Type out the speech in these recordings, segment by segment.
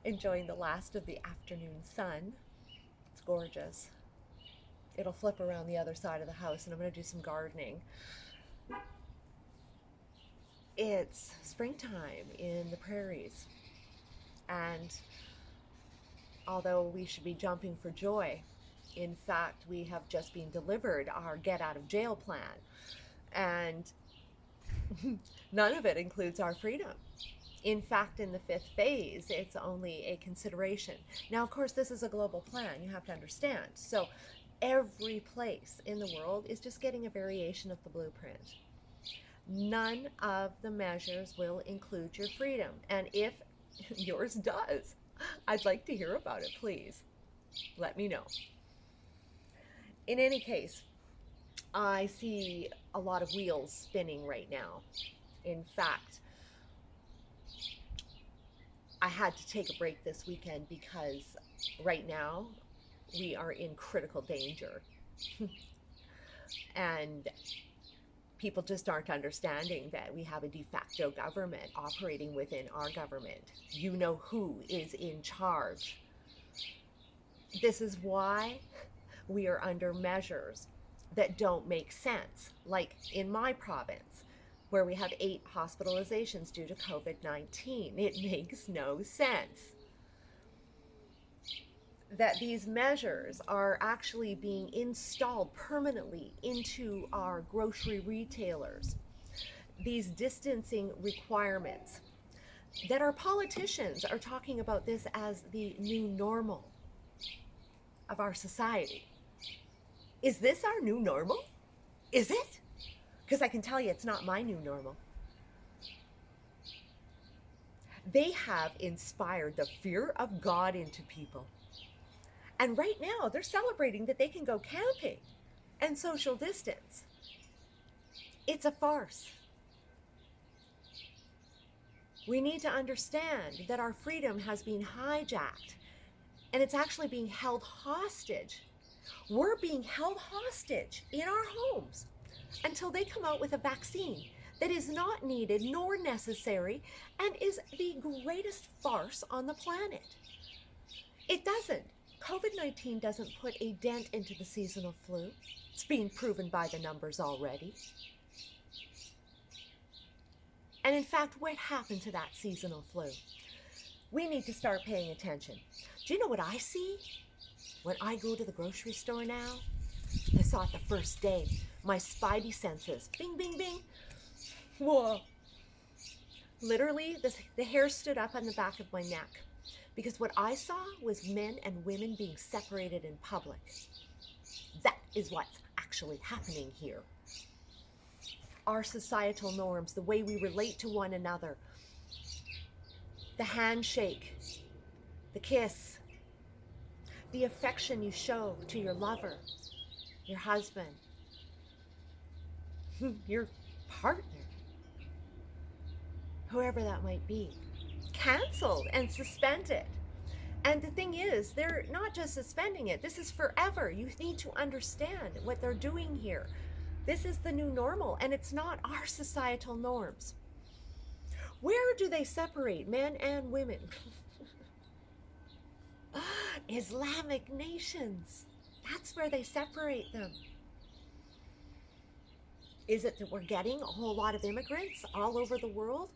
enjoying the last of the afternoon sun. It's gorgeous. It'll flip around the other side of the house, and I'm going to do some gardening. It's springtime in the prairies, and although we should be jumping for joy, in fact, we have just been delivered our get out of jail plan, and none of it includes our freedom. In fact, in the fifth phase, it's only a consideration. Now, of course, this is a global plan, you have to understand. So, every place in the world is just getting a variation of the blueprint. None of the measures will include your freedom. And if yours does, I'd like to hear about it, please. Let me know. In any case, I see a lot of wheels spinning right now. In fact, I had to take a break this weekend because right now we are in critical danger. And people just aren't understanding that we have a de facto government operating within our government. You know who is in charge. This is why we are under measures that don't make sense. Like in my province, where we have 8 hospitalizations due to COVID-19. It makes no sense that these measures are actually being installed permanently into our grocery retailers. These distancing requirements that our politicians are talking about this as the new normal of our society. Is this our new normal? Is it? Because I can tell you it's not my new normal. They have inspired the fear of God into people. And right now, they're celebrating that they can go camping and social distance. It's a farce. We need to understand that our freedom has been hijacked and it's actually being held hostage. We're being held hostage in our homes until they come out with a vaccine that is not needed nor necessary and is the greatest farce on the planet. It doesn't. COVID-19 doesn't put a dent into the seasonal flu. It's being proven by the numbers already. And in fact, what happened to that seasonal flu? We need to start paying attention. Do you know what I see when I go to the grocery store now? I saw it the first day. My spidey senses, bing, bing, bing. Whoa. Literally, the hair stood up on the back of my neck because what I saw was men and women being separated in public. That is what's actually happening here. Our societal norms, the way we relate to one another, the handshake, the kiss, the affection you show to your lover, your husband, your partner, whoever that might be, canceled and suspended. And the thing is, they're not just suspending it, this is forever. You need to understand what they're doing here. This is the new normal, and it's not our societal norms. Where do they separate men and women? Islamic nations. That's where they separate them. Is it that we're getting a whole lot of immigrants all over the world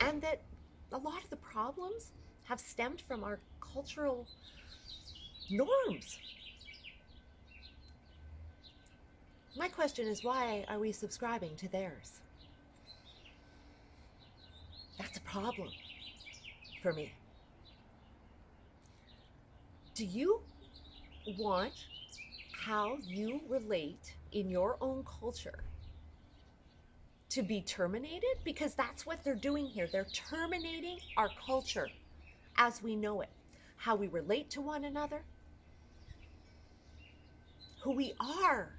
and that a lot of the problems have stemmed from our cultural norms? My question is, why are we subscribing to theirs? That's a problem for me. Do you want how you relate in your own culture to be terminated? Because that's what they're doing here. They're terminating our culture as we know it, how we relate to one another, who we are.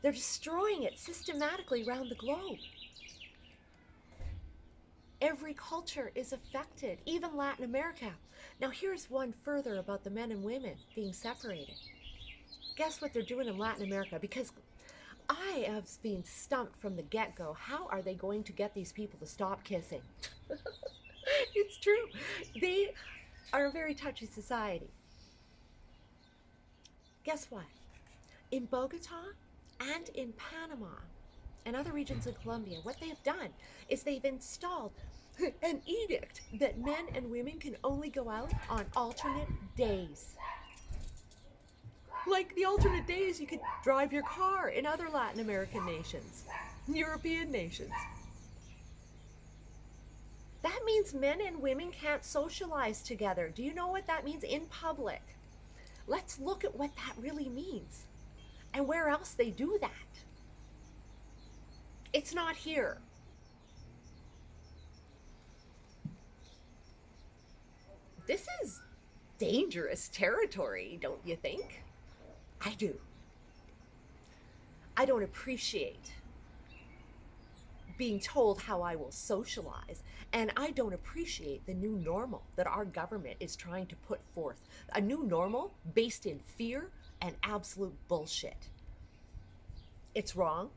They're destroying it systematically around the globe. Every culture is affected, even Latin America. Now here's one further about the men and women being separated. Guess what they're doing in Latin America? Because I have been stumped from the get-go. How are they going to get these people to stop kissing? It's true. They are a very touchy society. Guess what? In Bogota and in Panama and other regions in Colombia, what they have done is they've installed an edict that men and women can only go out on alternate days. Like the alternate days you could drive your car in other Latin American nations, European nations. That means men and women can't socialize together. Do you know what that means in public? Let's look at what that really means and where else they do that. It's not here. This is dangerous territory, don't you think? I do. I don't appreciate being told how I will socialize, and I don't appreciate the new normal that our government is trying to put forth. A new normal based in fear and absolute bullshit. It's wrong.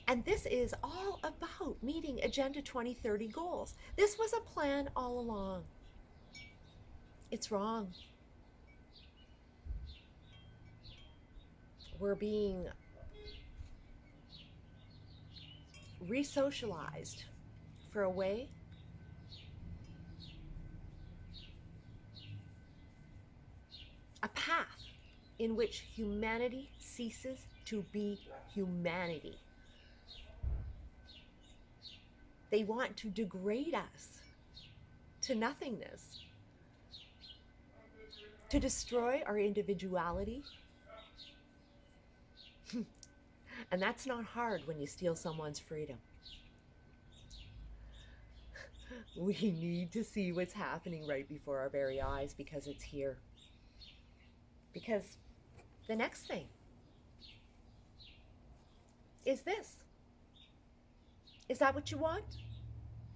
And this is all about meeting Agenda 2030 goals. This was a plan all along. It's wrong. We're being re-socialized for a way a path in which humanity ceases to be humanity. They want to degrade us to nothingness, to destroy our individuality. And that's not hard when you steal someone's freedom. We need to see what's happening right before our very eyes because it's here. Because the next thing is this. Is that what you want?